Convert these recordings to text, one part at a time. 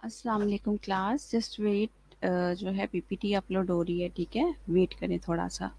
अस्सलाम वालेकुम class, just wait. जो है पीपीटी अपलोड हो रही है, ठीक है, वेट करें थोड़ा सा।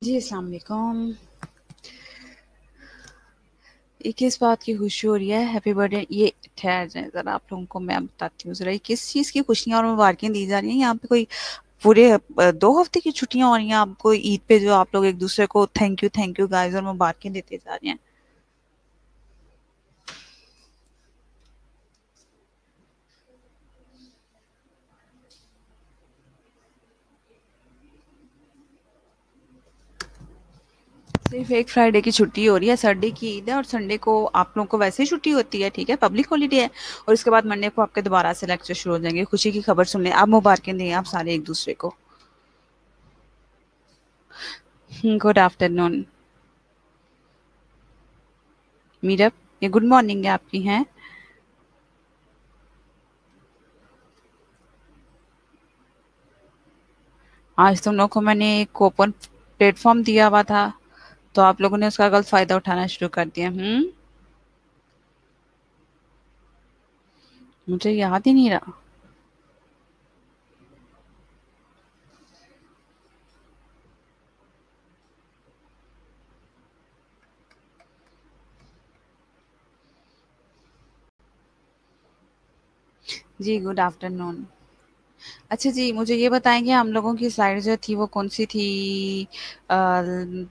जी अस्सलाम वालेकुम। ये किस बात की खुशी हो रही है? Happy birthday. ये ठहर जाए ज़रा, आप लोगों को मैं बताती हूँ ज़रा, ये किस चीज़ की खुशियाँ और मुबारकें दी जा रही हैं यहाँ पे? कोई पूरे 2 हफ्ते की छुट्टियाँ हो रही हैं आपको ईद पे, जो आप लोग एक दूसरे को थैंक यू गाइस और मुबारकें देते जा रहे हैं। सिर्फ एक फ्राइडे की छुट्टी हो रही है, सैटरडे की ईद है और संडे को आप लोगों को वैसे ही छुट्टी होती है, ठीक है, पब्लिक हॉलीडे है। और उसके बाद मंडे को आपके दोबारा से लेक्चर शुरू हो जाएंगे। खुशी की खबर सुन लें, आप मुबारकें दें आप सारे एक दूसरे को। गुड आफ्टरनून मीरब, ये गुड मॉर्निंग है आपकी हैं। आज तुम लोग को मैंने एक ओपन प्लेटफॉर्म दिया हुआ था, तो आप लोगों ने उसका गलत फायदा उठाना शुरू कर दिया। मुझे याद ही नहीं रहा। जी गुड आफ्टरनून। अच्छा जी, मुझे ये बताएंगे हम लोगों की स्लाइड जो थी वो कौन सी थी? अ,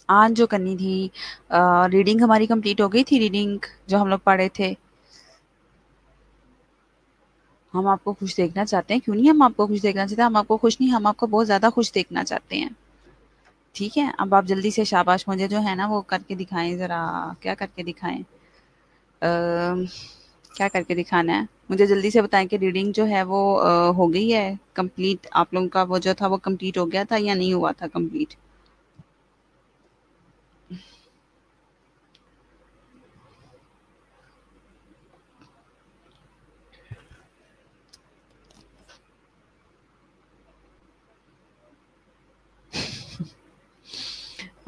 आज जो करनी थी, रीडिंग हमारी कंप्लीट हो गई थी, रीडिंग जो हम लोग पढ़े थे। हम आपको खुश देखना चाहते हैं, क्यों नहीं हम आपको खुश देखना चाहते हैं? हम आपको खुश नहीं, हम आपको बहुत ज़्यादा खुश देखना चाहते हैं। ठीक है, अब आप जल्दी से शाबाश मुझे जो है ना वो करके दिखाएं ज़रा। क्या करके दिखाएं? क्या करके दिखाना है? मुझे जल्दी से बताएं कि रीडिंग जो है वो हो गई है कंप्लीट? आप लोगों का वो जो था वो कंप्लीट हो गया था या नहीं हुआ था कंप्लीट?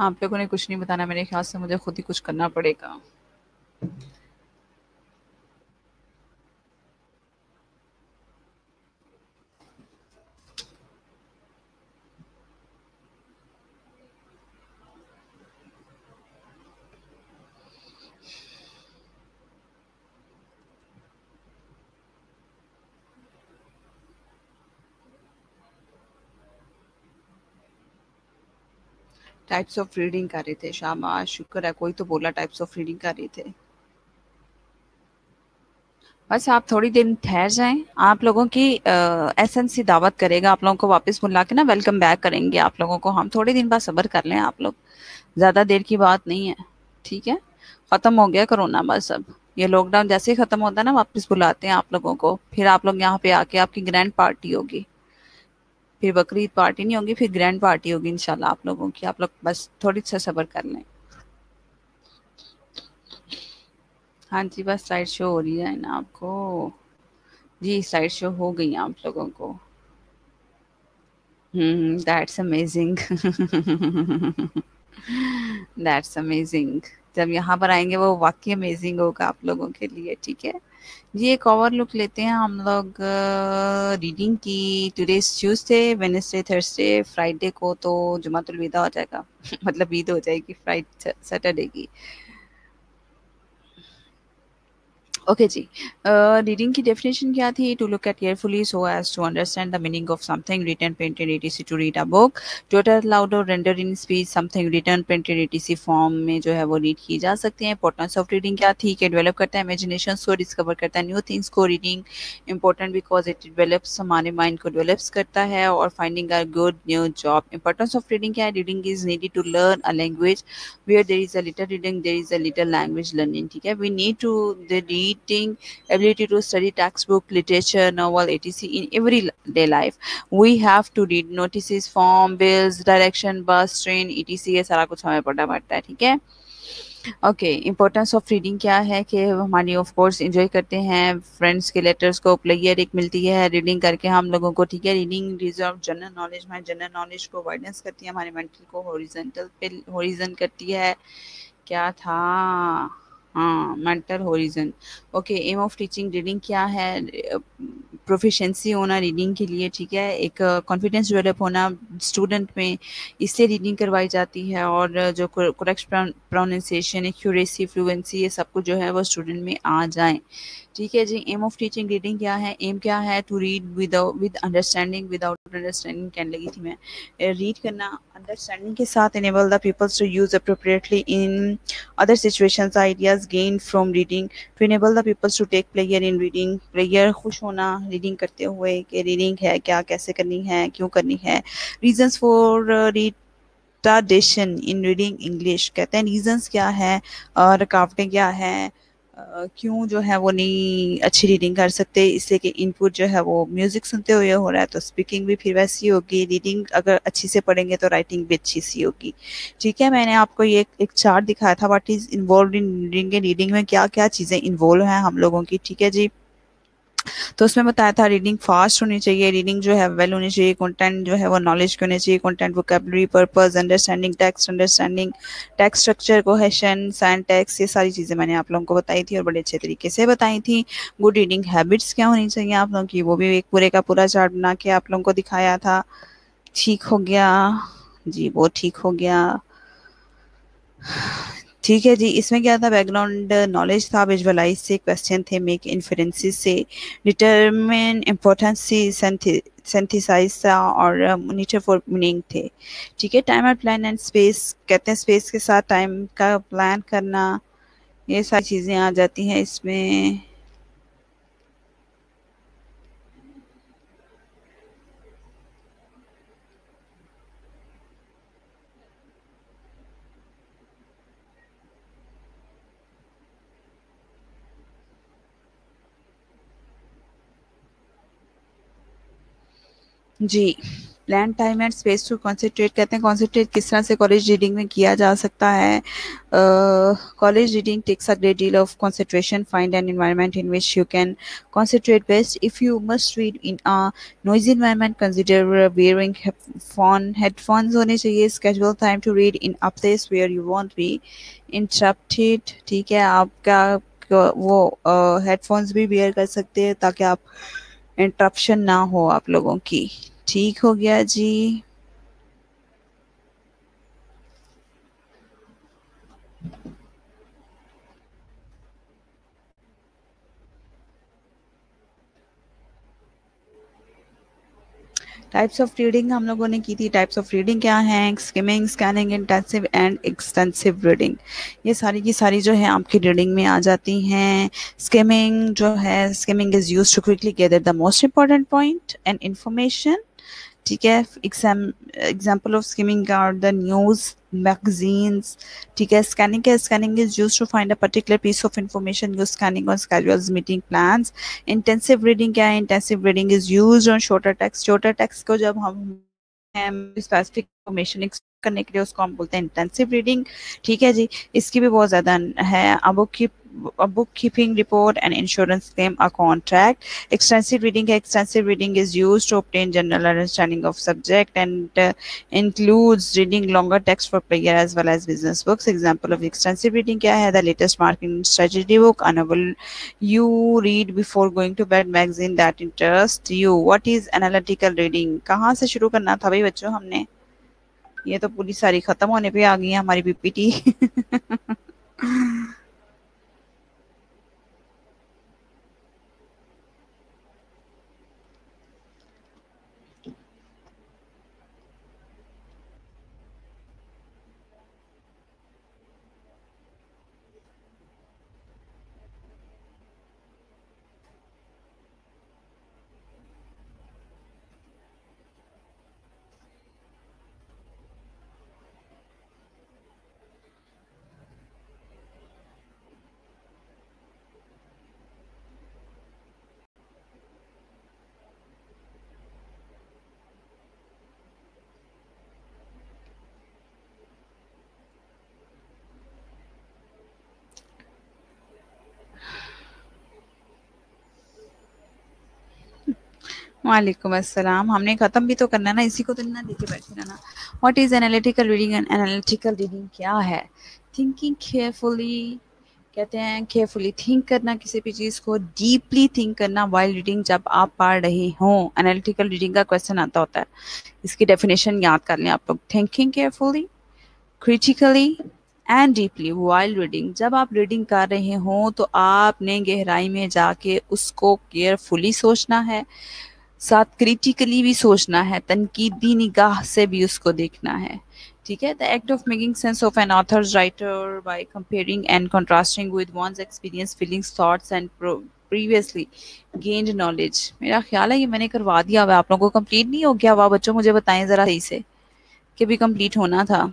आप लोगों ने कुछ नहीं बताना, मेरे ख्याल से मुझे खुद ही कुछ करना पड़ेगा। टाइप्स ऑफ रीडिंग कर रहे थे, शाबाश, शुक्र है कोई तो बोला टाइप्स ऑफ रीडिंग कर रहे थे। बस आप थोड़ी देर ठहर जाएं, आप लोगों की एसएनसी दावत करेगा, आप लोगों को वापस बुला के ना वेलकम बैक करेंगे आप लोगों को हम। थोड़े दिन बाद सब्र कर लें आप लोग, ज्यादा देर की बात नहीं है। ठीक है, खत्म हो गया कोरोना बस। अब ये लॉकडाउन जैसे ही खत्म होता है ना, वापस बुलाते हैं आप लोगों को, फिर आप लोग यहाँ पे आके आपकी ग्रैंड पार्टी होगी। फिर बकरीद पार्टी नहीं होगी, फिर ग्रैंड पार्टी होगी इंशाल्लाह आप लोगों की। आप लोग बस थोड़ी सा सब्र कर लें। हाँ जी, बस स्लाइड शो हो रही है ना आपको? जी स्लाइड शो हो गई आप लोगों को। That's amazing. That's amazing. जब यहाँ पर आएंगे वो वाकई अमेजिंग होगा आप लोगों के लिए। ठीक है जी, एक ओवर लुक लेते हैं हम लोग रीडिंग की। Today Tuesday, Wednesday, Thursday, Friday को तो जुमातुल विदा हो जाएगा। मतलब ईद हो जाएगी फ्राइडे सैटरडे की। ओके जी, रीडिंग की डेफिनेशन क्या थी? To look at carefully so as to understand the meaning of something written painted etc, to read a book, to utter loud और render in speech something written painted etc form में जो है वो read की जा सकते हैं। Importance of reading क्या थी? कि डेवलप करता है इमेजिनेशन को, डिस्कवर करता है न्यू थिंग्स को। Reading important because it develops, हमारे माइंड को डेवलप्स करता है। और finding a good new job. Importance of reading क्या है? Reading is needed to learn a language, where there is a little reading there is a little language learning। ठीक है, we need to the reading ability to study textbook, literature, novel, etc. in everyday life. We have to read notices, form, bills, direction, bus, train, etc. ये सारा कुछ हमें पढ़ना पड़ता है। ठीक है, ओके। इम्पोर्टेंस ऑफ रीडिंग क्या है? कि हमारी ऑफ कोर्स इंजॉय करते हैं फ्रेंड्स के लेटर्स को, प्लेयर एक मिलती है रीडिंग करके हम लोगों को। ठीक है, रीडिंग रिजर्व जनरल नॉलेज, हमारे जनरल नॉलेज को वाइडनेस करती है, हमारे मेंटल को हॉरिजॉन्टल पे हॉरिजन करती है। क्या था? हाँ, mental horizon. Okay, aim of teaching reading क्या है? प्रोफिशेंसी होना रीडिंग के लिए, ठीक है, एक कॉन्फिडेंस डेवलप होना स्टूडेंट में, इसलिए रीडिंग करवाई जाती है। और जो करेक्ट प्रोनाउंसिएशन, एक्यूरेसी, फ्लुएंसी, ये सब कुछ जो है वो स्टूडेंट में आ जाए। ठीक है जी। एम ऑफ टीचिंग रीडिंग क्या है? एम क्या है? To read with understanding, without understanding कहने लगी थी मैं। रीड करना अंडरस्टैंडिंग के साथ, enable the peoples to use appropriately in other situations, ideas gain from reading, to enable the peoples to take player in reading. Player खुश होना reading करते हुए कि रीडिंग है क्या, कैसे करनी है, क्यों करनी है। Reasons for retardation in reading English, कहते हैं रीजंस क्या है, रुकावटें क्या है, क्यों जो है वो नहीं अच्छी रीडिंग कर सकते। इसलिए कि इनपुट जो है वो म्यूजिक सुनते हुए हो रहा है, तो स्पीकिंग भी फिर वैसी होगी। रीडिंग अगर अच्छी से पढ़ेंगे तो राइटिंग भी अच्छी सी होगी। ठीक है, मैंने आपको ये एक चार्ट दिखाया था, what is involve in reading. Reading में क्या क्या चीज़ें इन्वॉल्व हैं हम लोगों की। ठीक है जी। तो उसमें बताया था रीडिंग फास्ट होनी चाहिए, रीडिंग जो है वेल होनी चाहिए, कंटेंट जो है वो नॉलेज के होने चाहिए, content vocabulary, purpose, understanding, text structure, cohesion, syntax, ये सारी चीज़ें मैंने आप लोगों को बताई थी और बड़े अच्छे तरीके से बताई थी। गुड रीडिंग हैबिट्स क्या होनी चाहिए आप लोगों की, वो भी एक पूरे का पूरा चार्ट बना के आप लोगों को दिखाया था। ठीक हो गया जी, वो ठीक हो गया। ठीक है जी। इसमें क्या था? बैकग्राउंड नॉलेज था, विजुअलाइज से क्वेश्चन थे, मेक इन्फरेंसेस से, डिटरमिन इम्पोर्टेंस से, सिंथेसाइज था, और मॉनिटर फॉर मीनिंग थे। ठीक है। टाइम और प्लान एंड स्पेस, कहते हैं स्पेस के साथ टाइम का प्लान करना, ये सारी चीज़ें आ जाती हैं इसमें। जी। Plan time and space to concentrate, कहते हैं कॉन्सेंट्रेट किस तरह से कॉलेज रीडिंग में किया जा सकता है। College reading takes a great deal of concentration, find an environment in which you can concentrate best. If you must read in a noisy environment, consider wearing headphones होने चाहिए। schedule time to read in a place where you won't be interrupted। ठीक है, आपका वो headphones भी where कर सकते हैं ताकि आप इंटरप्शन ना हो आप लोगों की। ठीक हो गया जी। टाइप्स ऑफ रीडिंग हम लोगों ने की थी। टाइप्स ऑफ रीडिंग क्या हैं? Skimming, scanning, intensive and extensive reading. ये सारी की सारी जो है आपकी रीडिंग में आ जाती हैं। स्किमिंग जो है, skimming is used to quickly gather the most important point and information. ठीक है। Example of skimming are the news, magazines. ठीक है। स्कैनिंग क्या? Scanning is use to find a particular piece of information, use scanning on schedules, meeting plans. Intensive reading क्या है? Intensive reading is use on shorter text. Shorter text को जब हम specific information करने के लिए उसको हम बोलते हैं इंटेंसिव रीडिंग। ठीक है जी। इसकी भी बहुत ज्यादा है। a bookkeeping report, an insurance claim, a contract. Extensive reading है, extensive reading is used to obtain general understanding of subject and includes reading longer text for player as well as business books. Example of extensive reading क्या है? The latest marketing strategy book, a novel you read before going to bed, magazine that interests you. What is analytical reading? कहाँ से शुरू करना था भाई बच्चों हमने? ये तो पूरी सारी खत्म होने पे आ गई है हमारी पीपीटी। वालेकुम अस्सलाम। हमने खत्म भी तो करना है ना, इसी को तो ना देखे बैठे रहना। What is analytical reading? And analytical reading क्या है? थिंकिंग केयरफुली कहते हैं केयरफुली थिंक करना, किसी भी चीज़ को डीपली थिंक करना वाइल रीडिंग, जब आप पढ़ रहे हों। एनालिटिकल रीडिंग का क्वेश्चन आता होता है, इसकी डेफिनेशन याद कर लें आप लोग। Thinking carefully, critically and deeply while reading, जब आप रीडिंग कर रहे हों तो आपने गहराई में जाके उसको केयरफुली सोचना है, साथ क्रिटिकली भी सोचना है, तनकीदी निगाह से भी उसको देखना है। ठीक है, the act of making sense of an author's writer by comparing and contrasting with one's experience, feelings, thoughts and previously gained knowledge. मेरा ख्याल है ये मैंने करवा दिया हुआ, आप लोगों को कंप्लीट नहीं हो गया? वाह बच्चों, मुझे बताएं जरा सही से कि भी कंप्लीट होना था।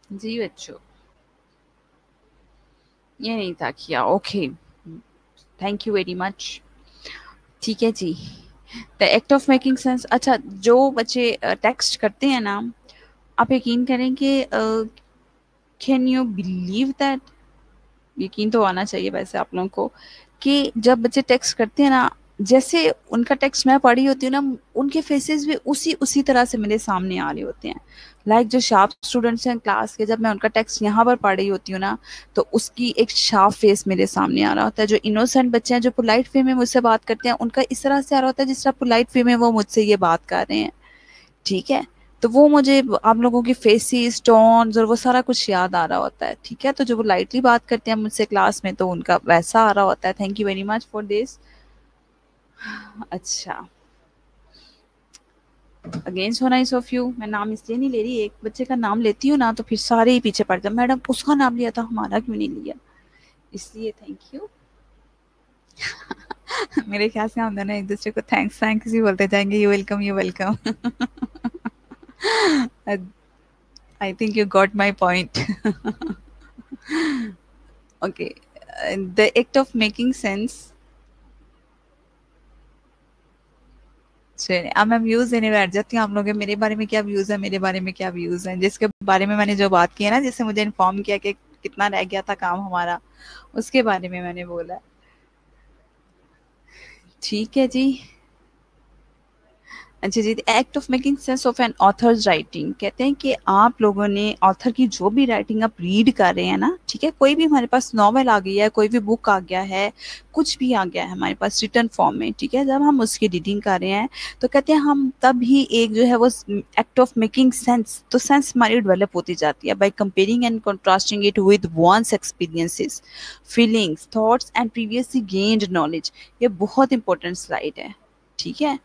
जी बच्चों, ये नहीं था किया। Okay, thank you very much. ठीक है जी, the act of making sense. अच्छा, जो बच्चे टेक्स्ट करते हैं ना, आप यकीन करेंगे, कैन यू बिलीव दैट, यकीन तो आना चाहिए वैसे आप लोगों को, कि जब बच्चे टेक्स्ट करते हैं ना, जैसे उनका टेक्स्ट मैं पढ़ी होती हूँ ना, उनके फेसेस भी उसी उसी तरह से मेरे सामने आ रहे होते हैं। लाइक जो शार्प स्टूडेंट्स हैं क्लास के, जब मैं उनका टेक्स्ट यहाँ पर पढ़ रही होती हूँ ना, तो उसकी एक शार्प फेस मेरे सामने आ रहा होता है। जो इनोसेंट बच्चे हैं, जो पोलाइट वे में मुझसे बात करते हैं, उनका इस तरह से आ रहा होता है जिस तरह पोलाइट वे में वो मुझसे ये बात कर रहे हैं। ठीक है, तो वो मुझे आप लोगों की फेसेस, टोन्स और वो सारा कुछ याद आ रहा होता है। ठीक है, तो जो वो लाइटली बात करते हैं मुझसे क्लास में, तो उनका वैसा आ रहा होता है। Thank you very much for this. अच्छा, again so nice of you. मैं नाम इसलिए नहीं ले रही, एक बच्चे का नाम लेती हूँ ना तो फिर सारे ही पीछे पड़ जाते, मैडम उसका नाम लिया था, हमारा क्यों नहीं लिया, इसलिए थैंक यू। मेरे ख्याल से हम दोनों एक दूसरे को थैंक्स थैंक्स ही बोलते जाएंगे, you welcome you welcome. I think you got my point. Okay, the act of making sense. चलिए, अब मैं व्यूज देने बैठ जाती हूँ। आप लोगों के मेरे बारे में क्या व्यूज है, मेरे बारे में क्या व्यूज है, जिसके बारे में मैंने जो बात की है ना, जिससे मुझे इन्फॉर्म किया कि कितना रह गया था काम हमारा, उसके बारे में मैंने बोला। ठीक है जी। अच्छा जी, act of making sense of an author's writing, कहते हैं कि आप लोगों ने ऑथर की जो भी राइटिंग आप रीड कर रहे हैं ना, ठीक है, कोई भी हमारे पास नॉवेल आ गई है, कोई भी बुक आ गया है, कुछ भी आ गया है हमारे पास रिटर्न फॉर्म में, ठीक है, जब हम उसकी रीडिंग कर रहे हैं तो कहते हैं हम तब ही एक जो है वो एक्ट ऑफ मेकिंग सेंस, तो सेंस हमारी डेवलप होती जाती है by comparing and contrasting it with one's experiences, feelings, thoughts and previously gained knowledge. ये बहुत इंपॉर्टेंट स्लाइड है। ठीक है,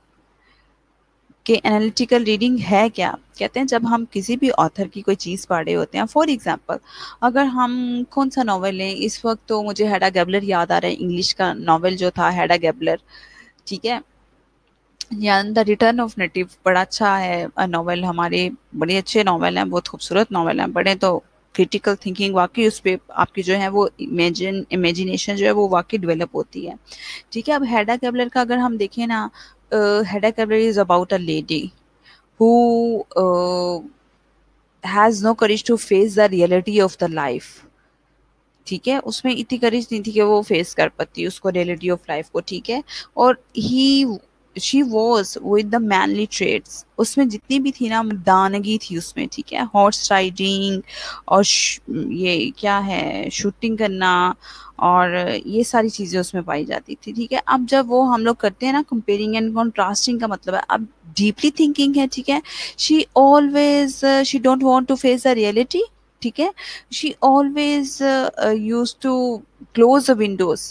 कि एनालिटिकल रीडिंग है क्या। कहते हैं जब हम किसी भी ऑथर की कोई चीज़ पढ़ रहे होते हैं, फॉर एग्जांपल अगर हम कौन सा नॉवल लें, इस वक्त तो मुझे हेडा गैबलर याद आ रहा है, इंग्लिश का नॉवल जो था हेडा गैबलर। ठीक है, या द रिटर्न ऑफ नेटिव, बड़ा अच्छा है नॉवल, हमारे बड़े अच्छे नॉवल हैं, बहुत खूबसूरत नॉवल हैं, बड़े तो क्रिटिकल थिंकिंग वाकई उस पर आपकी जो है वो इमेजिनेशन जो है वो वाकई डेवलप होती है। ठीक है, अब हेडा कैबलर का अगर हम देखें ना, Hedda Gabler is about a lady who has no courage to face the reality of the life. ठीक है, उसमें इतनी करेज नहीं थी कि वो फेस कर पाती उसको, रियलिटी ऑफ लाइफ को। ठीक है, और ही she was with the manly trades, उसमें जितनी भी थी ना मर्दानगी थी उसमें। ठीक है, हॉर्स राइडिंग और ये क्या है, शूटिंग करना, और ये सारी चीज़ें उसमें पाई जाती थी। ठीक है, अब जब वो हम लोग करते हैं ना कंपेयरिंग एंड कॉन्ट्रास्टिंग, का मतलब है अब डीपली थिंकिंग है। ठीक है, she always she don't want to face the reality. ठीक है, she always used to close the windows.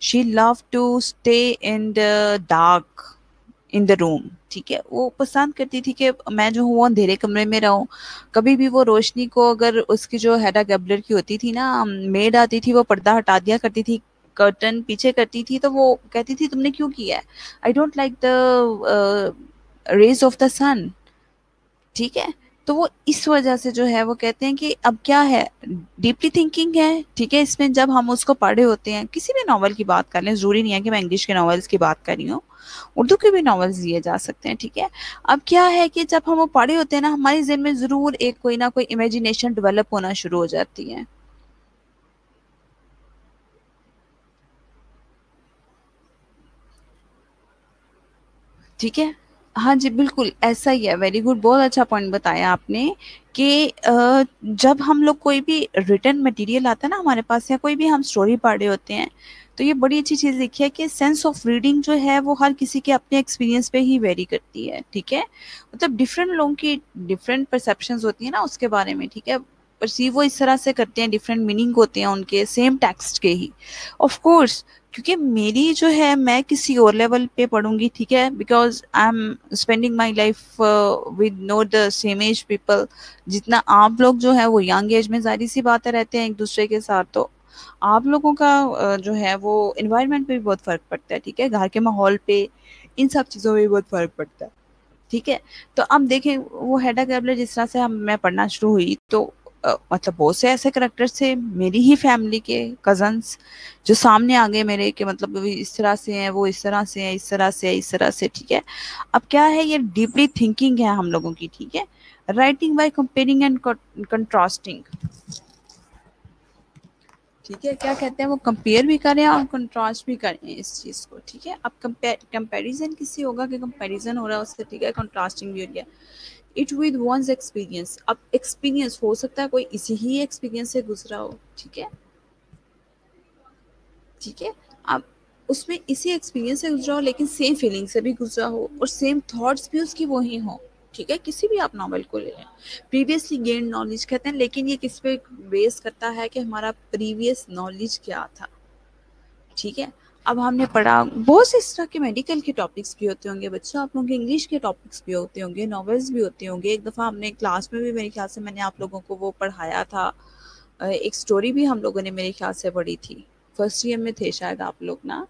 She loved to stay in the dark in the room, ठीक है। वो पसंद करती थी कि मैं जो हूँ वो अंधेरे कमरे में रहूँ। कभी भी वो रोशनी को, अगर उसकी जो हेडा गैबलर की होती थी ना, मेड आती थी, वो पर्दा हटा दिया करती थी, कर्टन पीछे करती थी, तो वो कहती थी तुमने क्यों किया है, I don't like the rays of the sun, ठीक है। तो वो इस वजह से जो है वो कहते हैं कि अब क्या है, डीपली थिंकिंग है, ठीक है। इसमें जब हम उसको पढ़े होते हैं, किसी भी नॉवल की बात कर लें, जरूरी नहीं है कि मैं इंग्लिश के नॉवेल्स की बात कर रही हूँ, उर्दू के भी नॉवेल्स दिए जा सकते हैं, ठीक है। अब क्या है कि जब हम वो पढ़े होते हैं ना, हमारे ज़हन में जरूर एक कोई ना कोई इमेजिनेशन डेवलप होना शुरू हो जाती है, ठीक है। हाँ जी, बिल्कुल ऐसा ही है, वेरी गुड, बहुत अच्छा पॉइंट बताया आपने कि जब हम लोग कोई भी रिटन मटेरियल आता है ना हमारे पास, या कोई भी हम स्टोरी पढ़ रहे होते हैं, तो ये बड़ी अच्छी चीज़ देखी है कि सेंस ऑफ रीडिंग जो है वो हर किसी के अपने एक्सपीरियंस पे ही वेरी करती है, ठीक है। मतलब डिफरेंट लोगों की डिफरेंट परसेप्शंस होती है ना उसके बारे में, ठीक है। परसीव वो इस तरह से करते हैं, डिफरेंट मीनिंग होते हैं उनके सेम टेक्स्ट के ही, ऑफ कोर्स। क्योंकि मेरी जो है, मैं किसी और लेवल पे पढ़ूंगी, ठीक है, because I am spending my life with not the same age people. जितना आप लोग जो है वो यंग एज में, जाहिर सी बातें रहते हैं एक दूसरे के साथ, तो आप लोगों का जो है वो इन्वायरमेंट पे भी बहुत फर्क पड़ता है, ठीक है, घर के माहौल पे, इन सब चीज़ों में भी बहुत फर्क पड़ता है, ठीक है। तो अब देखें, वो हेडा गैबलर जिस तरह से हम मैं पढ़ना शुरू हुई, तो मतलब बहुत से ऐसे करेक्टर्स थे मेरी ही फैमिली के कजन्स जो सामने आ गए मेरे, कि मतलब वो इस तरह से हैं, वो इस तरह से हैं, इस तरह से है, इस तरह से, ठीक है। अब क्या है, ये डीपली थिंकिंग है हम लोगों की, ठीक है। Writing by comparing and contrasting, ठीक है। क्या कहते हैं, वो कंपेयर भी करें और कंट्रास्ट भी करें इस चीज़ को, ठीक है। अब कंपैरिजन किसी होगा कि कंपैरिजन हो रहा है उससे, ठीक है, कंट्रास्टिंग भी हो गया। इट विद वंस एक्सपीरियंस, अब एक्सपीरियंस हो सकता है कोई इसी ही एक्सपीरियंस से गुजरा हो, ठीक है, ठीक है। अब उसमें इसी एक्सपीरियंस से गुजरा हो, लेकिन सेम फीलिंग से भी गुजरा हो, और सेम थॉट्स भी उसकी वही हो, ठीक है। किसी भी आप नॉवल को ले लें, प्रीवियसली गेन नॉलेज कहते हैं, लेकिन ये किस पे बेस करता है कि हमारा प्रीवियस नॉलेज क्या था, ठीक है। अब हमने पढ़ा बहुत से इस तरह के मेडिकल के टॉपिक्स भी होते होंगे बच्चों, आप लोगों के इंग्लिश के टॉपिक्स भी होते होंगे, नॉवेल्स भी होते होंगे। एक दफ़ा हमने क्लास में भी, मेरे ख्याल से मैंने आप लोगों को वो पढ़ाया था, एक स्टोरी भी हम लोगों ने मेरे ख्याल से पढ़ी थी, फर्स्ट ईयर में थे शायद आप लोग ना।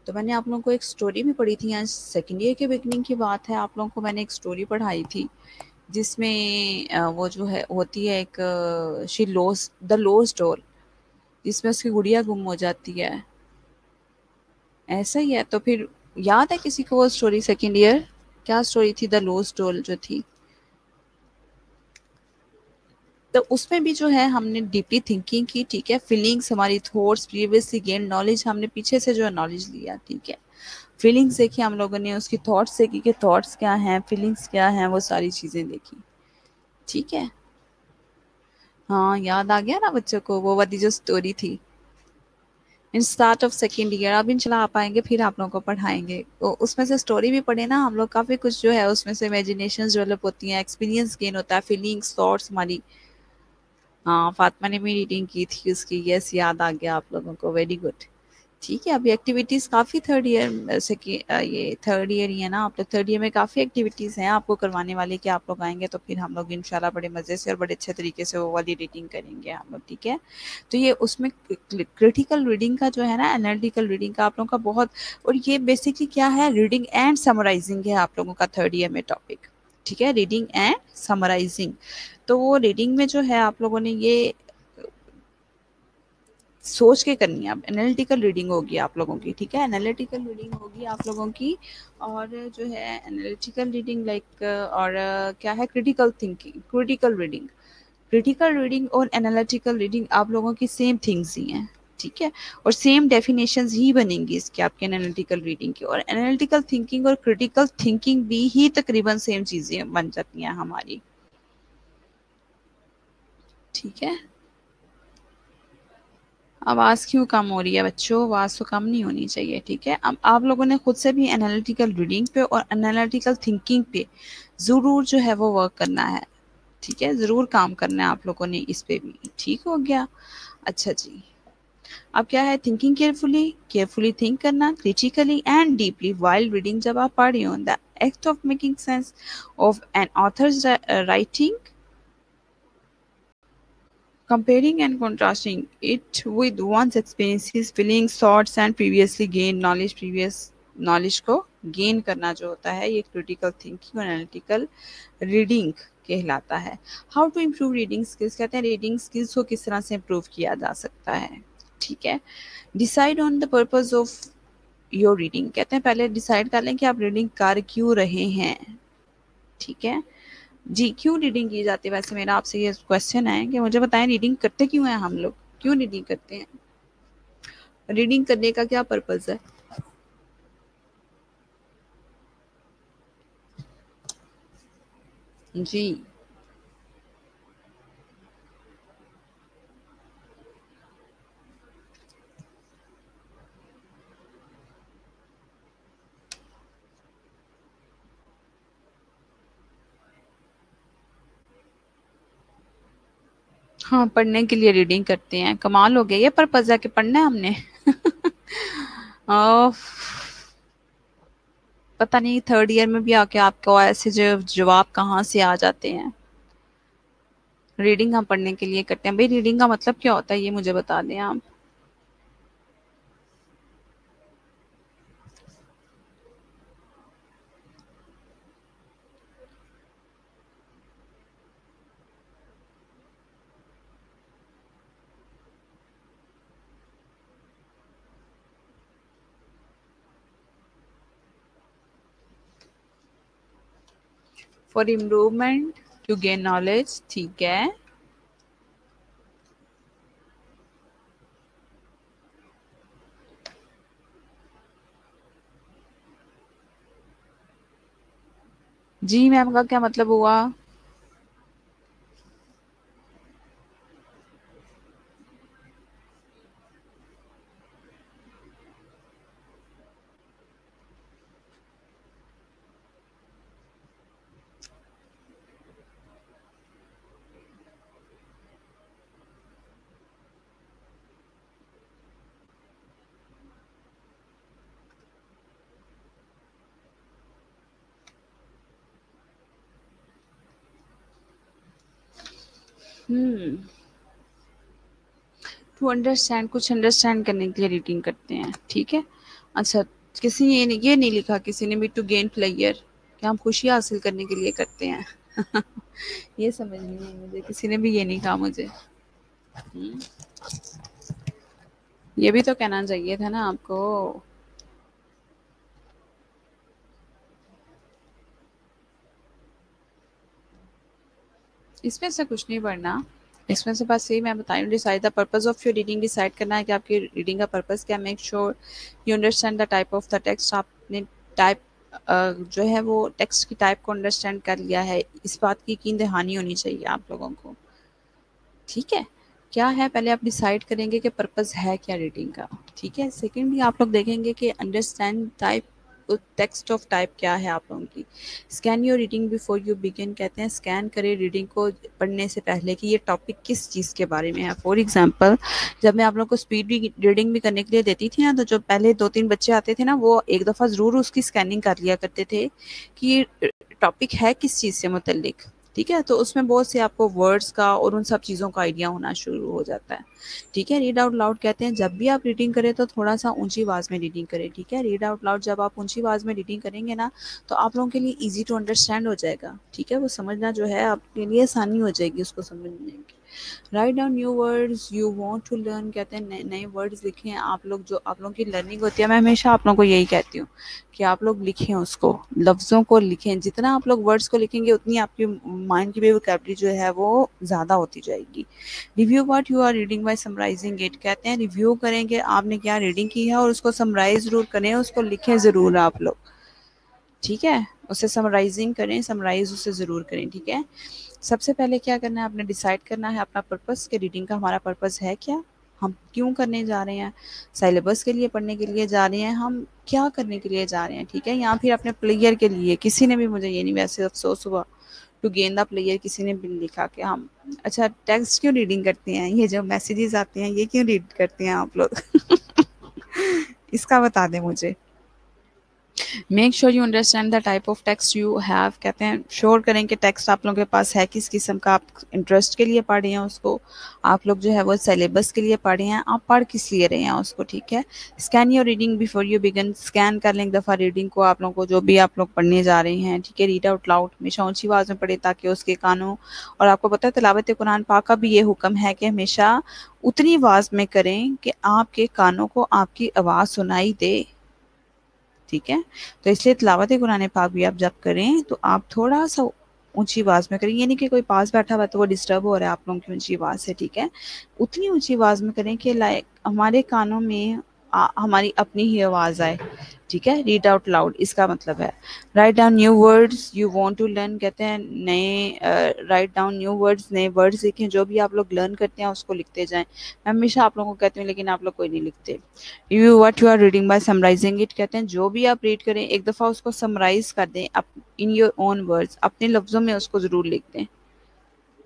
तो मैंने आप लोगों को एक स्टोरी भी पढ़ी थी, यहाँ सेकेंड ईयर के बिगनिंग की बात है, आप लोगों को मैंने एक स्टोरी पढ़ाई थी, जिसमें वो जो है होती है एक she loss the lost door, जिसमें उसकी गुड़िया गुम हो जाती है, ऐसा ही है। तो फिर याद है किसी को वो स्टोरी सेकंड ईयर, क्या स्टोरी थी, द लोस्ट डॉल जो थी। तो उसमें भी जो है हमने डीपली थिंकिंग की, ठीक है, फीलिंग्स, हमारी थॉट्स, प्रीवियसली गेन नॉलेज, हमने पीछे से जो है नॉलेज लिया, ठीक है। फीलिंग्स देखी हम लोगों ने, उसकी थॉट्स देखी कि थॉट्स क्या हैं, फीलिंग्स क्या हैं, वो सारी चीज़ें देखी, ठीक है। हाँ, याद आ गया ना बच्चों को, वो वाली जो स्टोरी थी in start of second year, अब इंशाल्लाह आ पाएंगे फिर आप लोगों को पढ़ाएंगे, तो उसमें से स्टोरी भी पढ़े ना हम लोग, काफ़ी कुछ जो है उसमें से इमेजिनेशन डेवलप होती हैं, एक्सपीरियंस गेन होता है, फीलिंग्स, थॉट्स हमारी। हाँ, फातिमा ने भी रीडिंग की थी उसकी, यस, याद आ गया आप लोगों को, वेरी गुड, ठीक है। अभी एक्टिविटीज़ काफ़ी थर्ड ईयर से की, ये थर्ड ईयर ही है ना आप लोग, थर्ड ईयर में काफ़ी एक्टिविटीज़ हैं आपको करवाने वाली, कि आप लोग आएंगे तो फिर हम लोग इंशाल्लाह बड़े मज़े से और बड़े अच्छे तरीके से वो वाली रीडिंग करेंगे हम लोग, ठीक है। तो ये उसमें क्रिटिकल रीडिंग का जो है ना, एनालिटिकल रीडिंग का आप लोगों का बहुत, और ये बेसिकली क्या है, रीडिंग एंड समराइजिंग है आप लोगों का थर्ड ईयर में टॉपिक, ठीक है, रीडिंग एंड समराइजिंग। तो वो रीडिंग में जो है आप लोगों ने ये सोच के करनी है, अब एनालिटिकल रीडिंग होगी आप लोगों की, ठीक है, एनालिटिकल रीडिंग होगी आप लोगों की। और जो है एनालिटिकल रीडिंग लाइक, और क्या है, critical thinking, critical reading, critical reading और एनालिटिकल रीडिंग आप लोगों की सेम थिंग्स ही हैं, ठीक है। और सेम डेफिनेशंस ही बनेंगी इसके आपके एनालिटिकल रीडिंग की, और एनालिटिकल थिंकिंग और क्रिटिकल थिंकिंग भी ही तकरीबन सेम चीज़ें बन जाती हैं हमारी, ठीक है। आवाज़ क्यों कम हो रही है बच्चों, आवाज़ तो कम नहीं होनी चाहिए, ठीक है। अब आप लोगों ने खुद से भी एनालिटिकल रीडिंग पे और एनालिटिकल थिंकिंग पे ज़रूर जो है वो वर्क करना है, ठीक है, ज़रूर काम करना है आप लोगों ने इस पे भी, ठीक हो गया। अच्छा जी, अब क्या है, थिंकिंग केयरफुली, केयरफुली थिंक करना, critically and deeply while reading, जब आप पढ़ रही हो, the act of making sense of an author's writing, comparing and contrasting it with one's experiences, feelings, thoughts and previously gained knowledge, previous knowledge को gain करना जो होता है, ये critical thinking और analytical reading कहलाता है। How to improve reading skills, कहते हैं reading skills को किस तरह से improve किया जा सकता है। ठीक है, decide on the purpose of your reading, कहते हैं पहले decide कर लें कि आप reading कर क्यों रहे हैं। ठीक है जी, क्यों रीडिंग की जाती है? वैसे मेरा आपसे ये क्वेश्चन है कि मुझे बताएं, रीडिंग करते क्यों हैं हम लोग, क्यों रीडिंग करते हैं, रीडिंग करने का क्या पर्पस है? जी, हाँ, पढ़ने के लिए रीडिंग करते हैं। कमाल हो गया, ये पर्पस है कि पढ़ना है हमने। और पता नहीं थर्ड ईयर में भी आके आपको ऐसे जो जवाब कहाँ से आ जाते हैं। रीडिंग हम पढ़ने के लिए करते हैं। भाई रीडिंग का मतलब क्या होता है, ये मुझे बता दें आप। For improvement, to gain knowledge, ठीक है। जी मैम का क्या मतलब हुआ? हम्म, टू अंडरस्टैंड, कुछ अंडरस्टैंड करने के लिए रीडिंग करते हैं। ठीक है, अच्छा, किसी ने ये नहीं लिखा किसी ने भी टू गेन प्लेयर, कि हम खुशी हासिल करने के लिए करते हैं। ये समझ नहीं आई मुझे, किसी ने भी ये नहीं कहा मुझे। हम्म, ये भी तो कहना चाहिए था ना आपको। इसमें से कुछ नहीं पढ़ना, इसमें से बस यही मैं बता रही हूँ, decide the purpose of your reading, decide करना है कि आपकी रीडिंग का पर्पस क्या। Make sure you understand the type of the text, आपने टाइप जो है वो टेक्स्ट की टाइप को अंडरस्टैंड कर लिया है, इस बात की यकीन दहानी होनी चाहिए आप लोगों को। ठीक है, क्या है पहले आप डिसाइड करेंगे कि पर्पस है क्या रीडिंग का। ठीक है, सेकेंडली आप लोग देखेंगे कि understand type, text of type क्या है आप लोगों की। Scan your reading before you begin, कहते हैं स्कैन करें रीडिंग को पढ़ने से पहले कि ये टॉपिक किस चीज़ के बारे में है। फॉर एग्जांपल, जब मैं आप लोगों को स्पीड रीडिंग भी करने के लिए देती थी ना, तो जो पहले 2-3 बच्चे आते थे ना, वो एक दफ़ा ज़रूर उसकी स्कैनिंग कर लिया करते थे कि ये टॉपिक है किस चीज़ से मुतल्लिक। ठीक है, तो उसमें बहुत से आपको वर्ड्स का और उन सब चीज़ों का आइडिया होना शुरू हो जाता है। ठीक है, रीड आउट लाउड, कहते हैं जब भी आप रीडिंग करें तो थोड़ा सा ऊंची आवाज़ में रीडिंग करें। ठीक है, रीड आउट लाउड जब आप ऊंची आवाज़ में रीडिंग करेंगे ना, तो आप लोगों के लिए ईजी टू अंडरस्टैंड हो जाएगा। ठीक है, वो समझना जो है आपके लिए आसानी हो जाएगी उसको समझने की। Write down new words you want to learn, कहते हैं नए नए वर्ड्स लिखें आप लोग, जो आप लोगों की लर्निंग होती है। मैं हमेशा आप लोगों को यही कहती हूँ कि आप लोग लिखें उसको, लफ्ज़ों को लिखें। जितना आप लोग वर्ड्स को लिखेंगे उतनी आपकी माइंड की भी वोकैबुलरी जो है वो ज़्यादा होती जाएगी। Review what you are reading by summarising it, कहते हैं रिव्यू करेंगे आपने क्या रीडिंग की है और उसको समराइज ज़रूर करें, उसको लिखें ज़रूर आप लोग। ठीक है, उसे समराइजिंग करें, समराइज उसे ज़रूर करें। ठीक है, सबसे पहले क्या करना है, आपने डिसाइड करना है अपना पर्पस, कि रीडिंग का हमारा पर्पस है क्या, हम क्यों करने जा रहे हैं, सिलेबस के लिए पढ़ने के लिए जा रहे हैं, हम क्या करने के लिए जा रहे हैं। ठीक है, या फिर अपने प्लेयर के लिए। किसी ने भी मुझे ये नहीं, वैसे अफसोस हुआ टू गेन द प्लेयर, किसी ने भी लिखा कि हम, अच्छा टेक्स्ट क्यों रीडिंग करते हैं, ये जो मैसेजेस आते हैं ये क्यों रीड करते हैं आप लोग? इसका बता दें मुझे। Make sure you understand the type of text you have, कहते हैं श्योर करें कि टेक्स्ट आप लोगों के पास है किस किस्म का, आप इंटरेस्ट के लिए पढ़ रहे हैं उसको, आप लोग जो है वो सिलेबस के लिए पढ़ रहे हैं, आप पढ़ किस लिए रहे हैं उसको, ठीक है। Scan your reading before you begin, scan कर लें एक दफ़ा रीडिंग को, आप लोगों को जो भी आप लोग पढ़ने जा रहे हैं, ठीक है। रीड आउट लाउड, हमेशा ऊंची आवाज़ में पढ़े ताकि उसके कानों, और आपको पता है तिलावत कुरान पाक का भी ये हुक्म है कि हमेशा उतनी आवाज़ में करें कि आपके कानों को आपकी आवाज़ सुनाई दे, ठीक है। तो इसलिए तिलावत कुरान पाक भी आप जब करें तो आप थोड़ा सा ऊंची आवाज में करें, ये नहीं कि कोई पास बैठा हुआ है तो वो डिस्टर्ब हो रहा है आप लोगों की ऊंची आवाज से, ठीक है। उतनी ऊंची आवाज में करें कि लाइक हमारे कानों में हमारी अपनी ही आवाज आए, ठीक है। रीड आउट लाउड इसका मतलब है write down new words you want to learn, कहते हैं नए राइट डाउन न्यू वर्ड्स, नए वर्ड्स लिखें, जो भी आप लोग लर्न करते हैं उसको लिखते जाएं। मैं हमेशा आप लोगों को कहती हूँ लेकिन आप लोग कोई नहीं लिखते। Review what you are reading by summarising it, कहते हैं जो भी आप रीड करें एक दफ़ा उसको समराइज कर दें इन योर ओन वर्ड्स, अपने लफ्ज़ों में उसको ज़रूर लिख दें,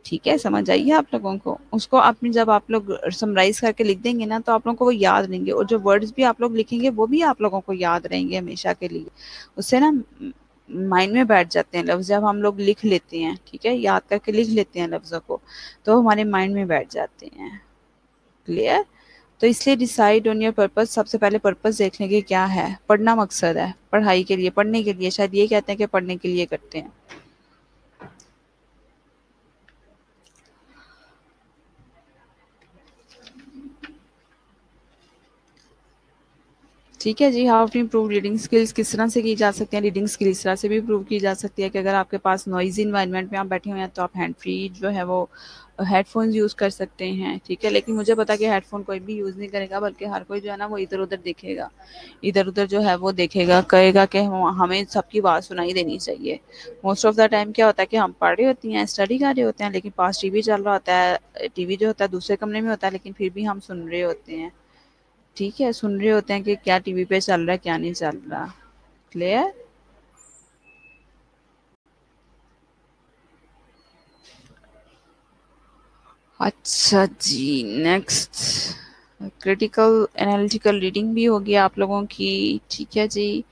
ठीक है। समझ आइए आप लोगों को, उसको अपनी जब आप लोग समराइज करके लिख देंगे ना तो आप लोगों को वो याद रहेंगे, और जो वर्ड्स भी आप लोग लिखेंगे वो भी आप लोगों को याद रहेंगे हमेशा के लिए, उससे ना माइंड में बैठ जाते हैं लफ्ज़, जब हम लोग लिख लेते हैं, ठीक है, याद करके लिख लेते हैं लफ्ज़ों को तो हमारे माइंड में बैठ जाते हैं। क्लियर? तो इसलिए डिसाइड ऑन योर पर्पस, सबसे पहले पर्पस देख लेंगे क्या है, पढ़ना मकसद है, पढ़ाई के लिए, पढ़ने के लिए, शायद ये कहते हैं कि पढ़ने के लिए करते हैं। ठीक है जी। How to improve reading skills, किस तरह से की जा सकती है रीडिंग स्किल, इस तरह से भी इम्प्रूव की जा सकती है कि अगर आपके पास नॉइजी इन्वायरमेंट में आप बैठे हुए हैं तो आप हैंड फ्री जो है वो हेडफोन्स यूज़ कर सकते हैं, ठीक है। लेकिन मुझे पता है कि हेडफोन कोई भी यूज़ नहीं करेगा, बल्कि हर कोई जो है ना वो इधर उधर देखेगा, इधर उधर जो है वो देखेगा, कहेगा कि हमें सबकी बात सुनाई देनी चाहिए। मोस्ट ऑफ द टाइम क्या होता है कि हम पढ़ रहे होती हैं, स्टडी कर रहे होते हैं, लेकिन पास टीवी चल रहा होता है, टीवी जो होता है दूसरे कमरे में होता है, लेकिन फिर भी हम सुन रहे होते हैं, ठीक है, सुन रहे होते हैं कि क्या टीवी पे चल रहा है क्या नहीं चल रहा। क्लियर? अच्छा जी, नेक्स्ट क्रिटिकल एनालिटिकल रीडिंग भी हो गया आप लोगों की, ठीक है जी।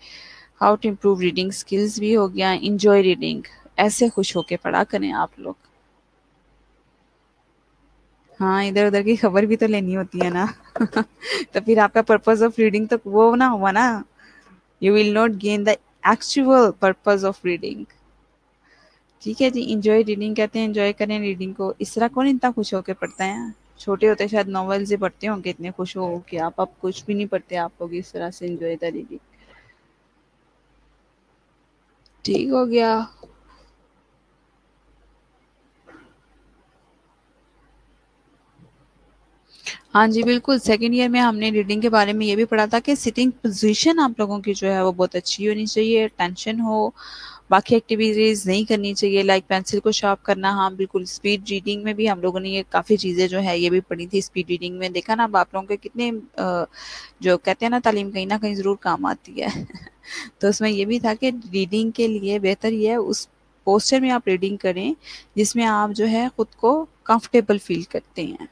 How to improve reading skills भी हो गया। इंजॉय रीडिंग, ऐसे खुश होके पढ़ा करें आप लोग। हाँ, इधर उधर की खबर भी तो लेनी होती है ना। तो फिर आपका पर्पस ऑफ रीडिंग तो वो ना हुआ ना, you will not gain the actual purpose of reading, ठीक है जी। इंजॉय रीडिंग कहते हैं एंजॉय करें रीडिंग को, इस तरह कौन इतना खुश होकर पढ़ता है, छोटे होते शायद नॉवेल से पढ़ते होंगे इतने खुश हो कि आप, अब कुछ भी नहीं पढ़ते आप लोग इस तरह से एंजॉय द रीडिंग, ठीक हो गया। हाँ जी बिल्कुल, सेकेंड ईयर में हमने रीडिंग के बारे में ये भी पढ़ा था कि सिटिंग पोजीशन आप लोगों की जो है वो बहुत अच्छी होनी चाहिए, टेंशन हो, बाकी एक्टिविटीज नहीं करनी चाहिए, लाइक पेंसिल को शार्प करना, हाँ बिल्कुल। स्पीड रीडिंग में भी हम लोगों ने ये काफ़ी चीज़ें जो है ये भी पढ़ी थी स्पीड रीडिंग में, देखा ना अब आप लोगों के कितने जो कहते हैं ना तालीम कहीं ना कहीं ज़रूर काम आती है। तो उसमें ये भी था कि रीडिंग के लिए बेहतर ये है उस पोस्टर में आप रीडिंग करें जिसमें आप जो है खुद को कंफर्टेबल फील करते हैं।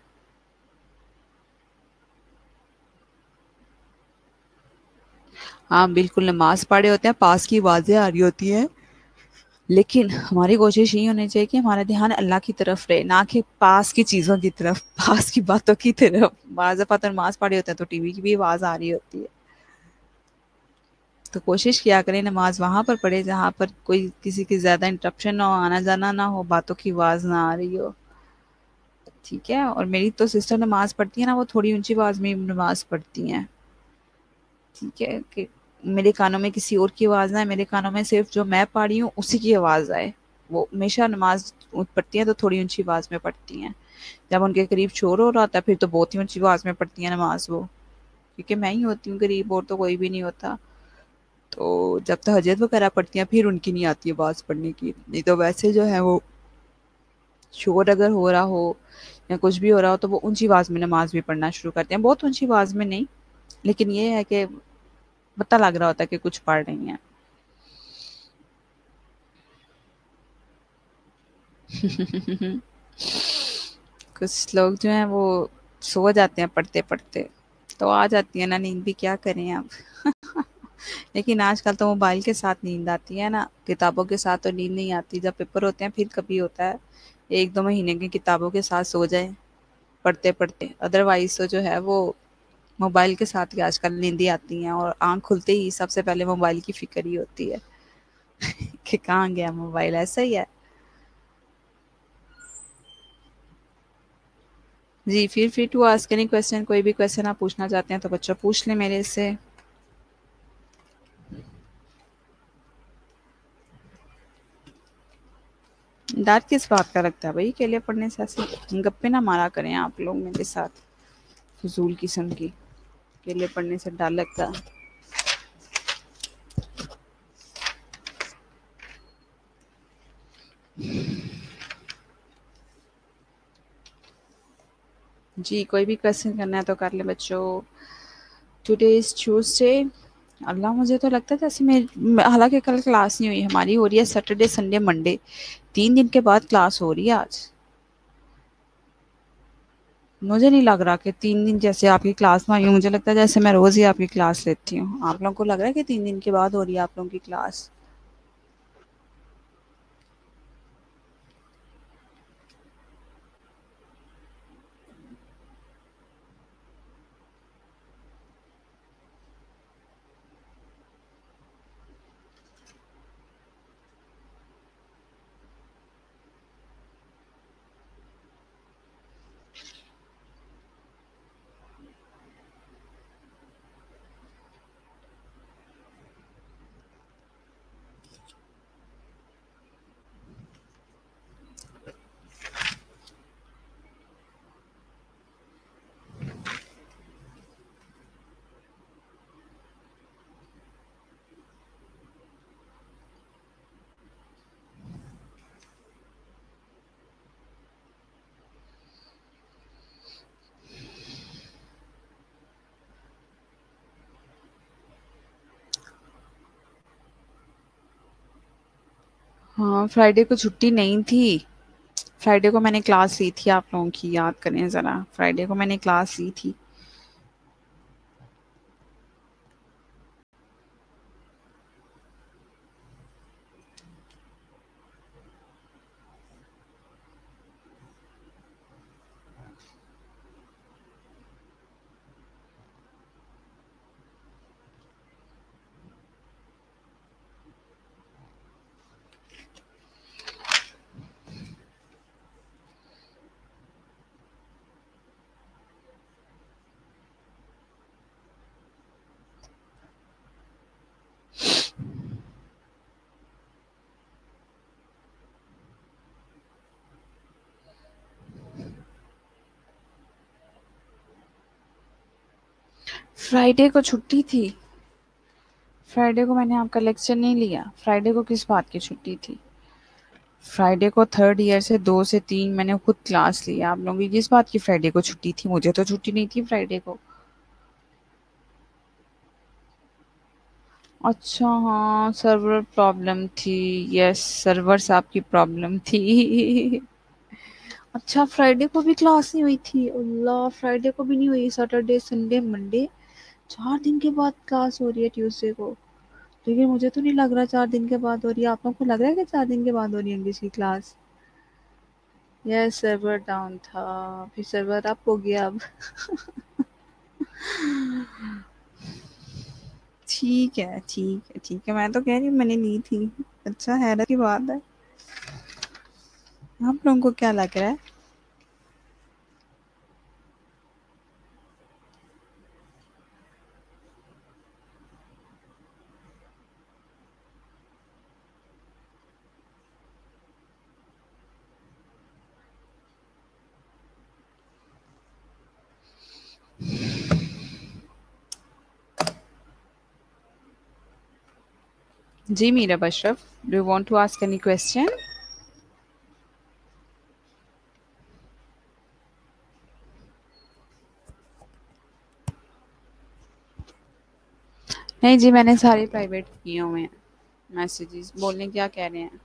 हाँ बिल्कुल, नमाज पढ़े होते हैं, पास की आवाज़ें आ रही होती हैं, लेकिन हमारी कोशिश यही होनी चाहिए कि हमारा ध्यान अल्लाह की तरफ रहे, ना कि पास की चीज़ों की तरफ, पास की बातों की तरफ। बाज़ दफ़ा तो नमाज पढ़े होते हैं तो टीवी की भी आवाज़ आ रही होती है, तो कोशिश किया करें नमाज वहाँ पर पढ़े जहाँ पर कोई किसी की ज़्यादा इंटरप्शन ना हो, आना जाना ना हो, बातों की आवाज़ ना आ रही हो, ठीक है। और मेरी तो सिस्टर नमाज पढ़ती है ना, वो थोड़ी ऊंची आवाज़ में नमाज पढ़ती हैं, ठीक है, कि मेरे कानों में किसी और की आवाज़ ना आए, मेरे कानों में सिर्फ जो मैं पढ़ रही हूँ उसी की आवाज़ आए। वो हमेशा नमाज पढ़ती हैं तो थोड़ी ऊंची आवाज़ में पढ़ती हैं, जब उनके करीब शोर हो रहा होता है फिर तो बहुत ही ऊंची आवाज़ में पढ़ती हैं नमाज वो, क्योंकि मैं ही होती हूँ करीब और तो कोई भी नहीं होता। तो जब तहज्जुद वगैरह पढ़ती हैं फिर उनकी नहीं आती आवाज़ पढ़ने की, नहीं तो वैसे जो है वो शोर अगर हो रहा हो या कुछ भी हो रहा हो तो वो ऊंची आवाज़ में नमाज भी पढ़ना शुरू करते हैं, बहुत ऊंची आवाज़ में नहीं, लेकिन ये है कि पता लग रहा होता है कि कुछ पढ़ रही हैं। कुछ लोग जो हैं वो सो जाते हैं पढ़ते पढ़ते, तो आ जाती है ना नींद भी, क्या करें अब। लेकिन आजकल तो मोबाइल के साथ नींद आती है ना, किताबों के साथ तो नींद नहीं आती। जब पेपर होते हैं फिर कभी होता है, एक दो महीने की किताबों के साथ सो जाए पढ़ते पढ़ते, अदरवाइज तो जो है वो मोबाइल के साथ ही आजकल नींदें आती हैं, और आंख खुलते ही सबसे पहले मोबाइल की फिक्र ही होती है कि कहाँ गया मोबाइल, ऐसा ही है। जी, feel free to ask any question, कोई भी क्वेश्चन आप पूछना चाहते हैं तो बच्चों पूछ लें मेरे से। डर किस बात का लगता है भाई, अकेले पढ़ने से ऐसे गप्पे ना मारा करें आप लोग मेरे साथ, फजूल किस्म की। अकेले पढ़ने से डर लगता है। जी, कोई भी क्वेश्चन करना है तो कर ले बच्चों। Today is Tuesday. अल्लाह, मुझे तो लगता है जैसे हालांकि कल क्लास नहीं हुई हमारी, हो रही है सैटरडे संडे मंडे, 3 दिन के बाद क्लास हो रही है आज। मुझे नहीं लग रहा कि 3 दिन जैसे आपकी क्लास में आई हूँ, मुझे लगता है जैसे मैं रोज ही आपकी क्लास लेती हूँ। आप लोगों को लग रहा है कि 3 दिन के बाद हो रही है आप लोगों की क्लास? हाँ, फ्राइडे को छुट्टी नहीं थी। फ्राइडे को मैंने क्लास ली थी, आप लोगों की याद करें ज़रा, फ्राइडे को मैंने क्लास ली थी। फ्राइडे को छुट्टी थी। फ्राइडे को मैंने आपका लेक्चर नहीं लिया। फ्राइडे को किस बात की छुट्टी थी? फ्राइडे को थर्ड ईयर से 2 से 3 मैंने खुद क्लास ली। आप लोगों की किस बात की फ्राइडे को छुट्टी थी? मुझे तो छुट्टी नहीं थी फ्राइडे को। अच्छा, हाँ, सर्वर प्रॉब्लम थी। यस, सर्वर आपकी प्रॉब्लम थी। अच्छा, फ्राइडे को भी क्लास नहीं हुई थी? अल्लाह, फ्राइडे को भी नहीं हुई, सैटरडे संडे मंडे 4 दिन के बाद क्लास हो रही है ट्यूसडे को। लेकिन मुझे तो नहीं लग रहा 4 दिन के बाद हो रही है। आप लोगों को लग रहा है कि 4 दिन के बाद हो रही है इंग्लिश की क्लास? यस, सर्वर डाउन था, फिर सर्वर अप हो गया अब। ठीक है, ठीक है, ठीक है, मैं तो कह रही हूँ मैंने ली थी। अच्छा, हैरत की बात है। आप लोगों को क्या लग रहा है? जी Meera Basharaf, do you want to ask any question? नहीं जी, मैंने सारे प्राइवेट किए हुए हैं मैसेजेस। बोलने क्या कह रहे हैं?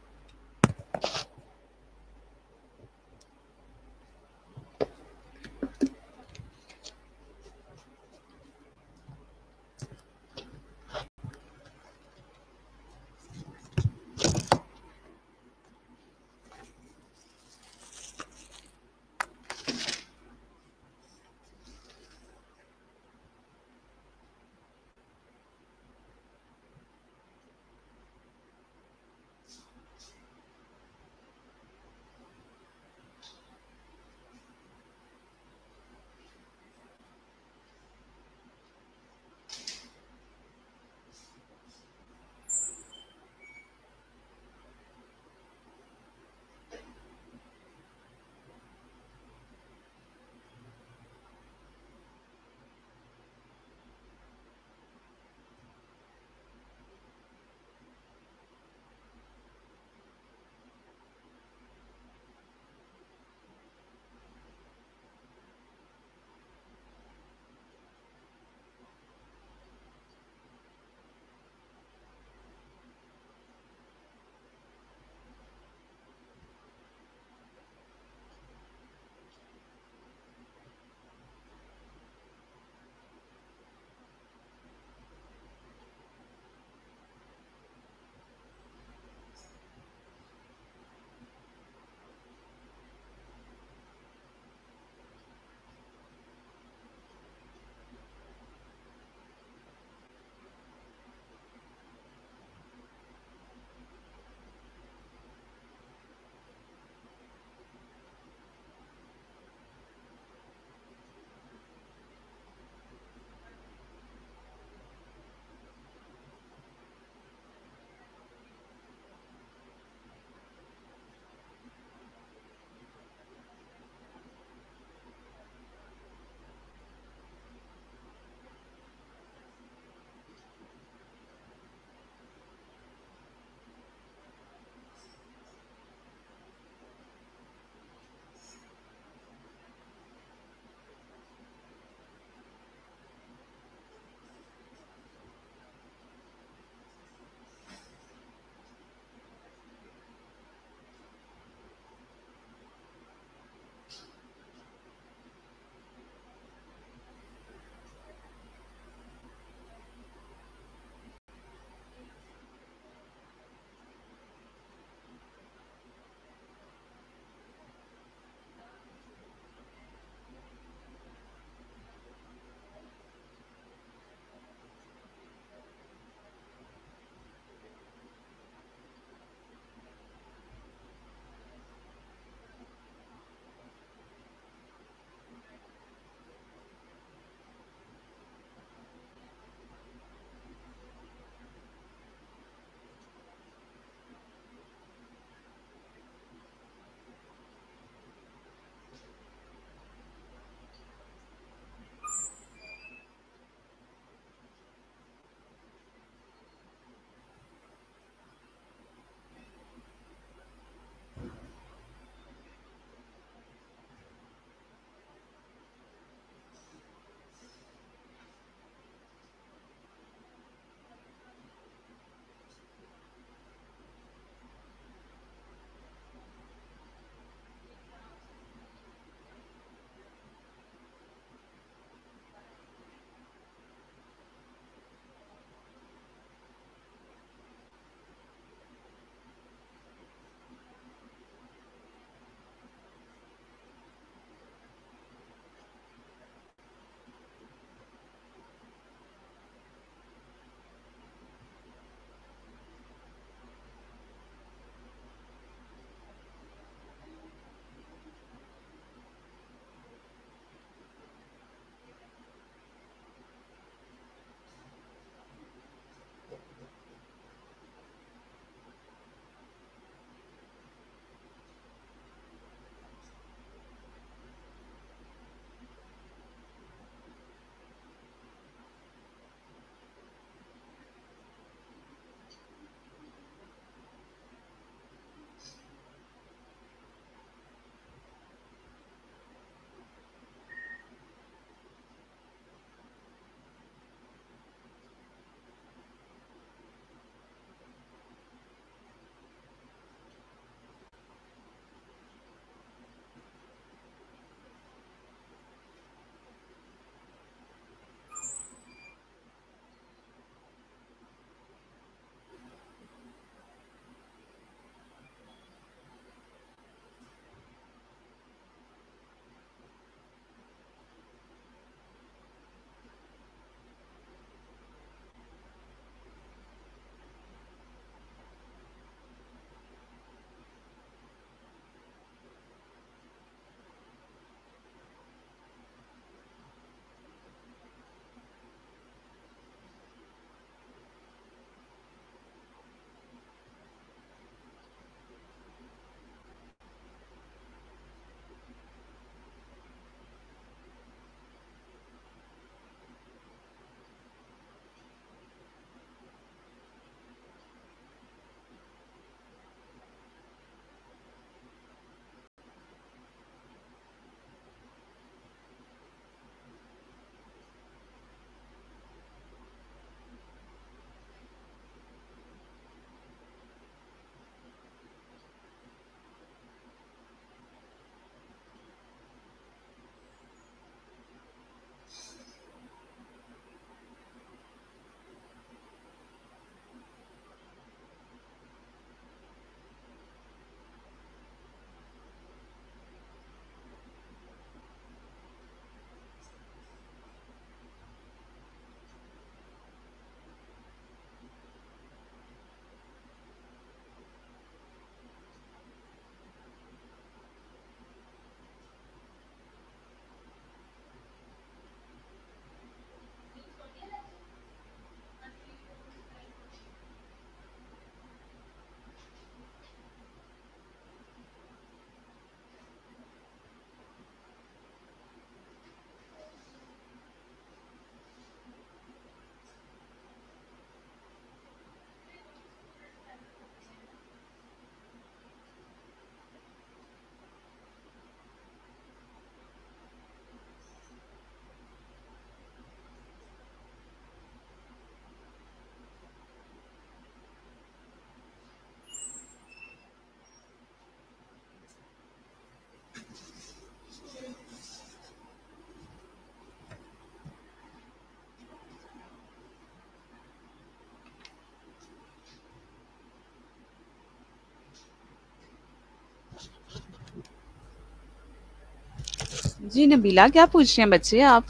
जी नबीला, क्या पूछ रहे हैं बच्चे आप?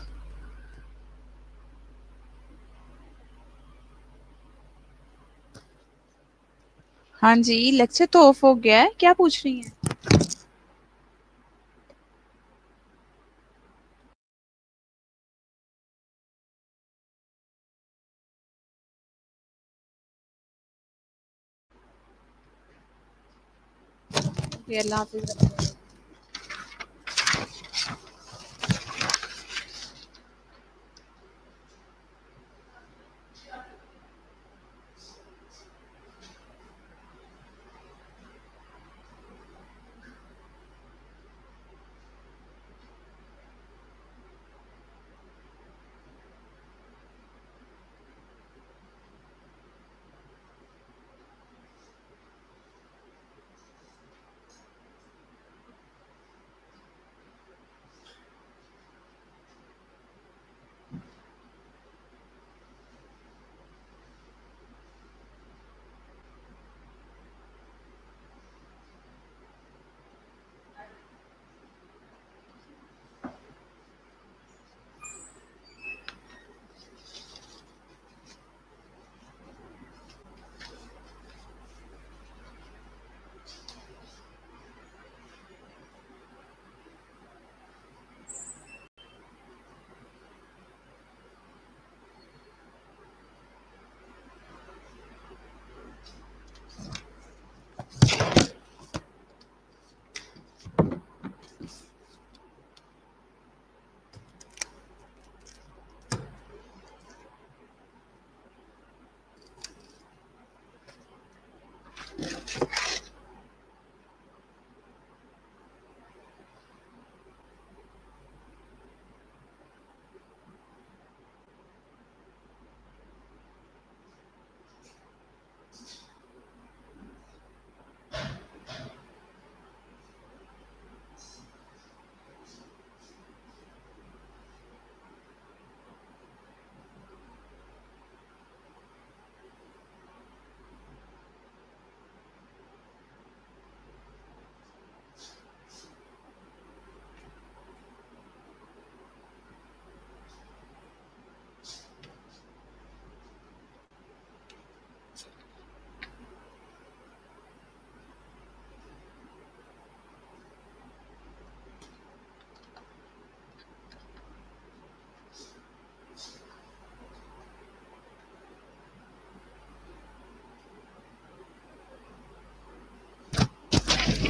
हाँ जी, लेक्चर तो ऑफ हो गया है, क्या पूछ रही हैं? Okay, Allah Hafiz.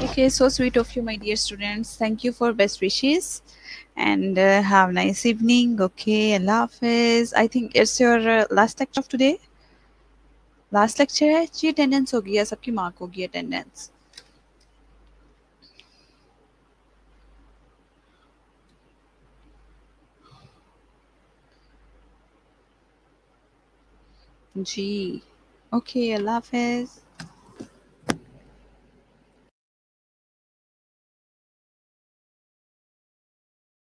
Okay, so sweet of you, my dear students. Thank you for best wishes and have a nice evening. Okay, Allah Hafiz. I think it's your last lecture of today. Last lecture है जी, attendance हो गया, सबकी mark होगी attendance. जी, okay, अल्लाह हाफिज।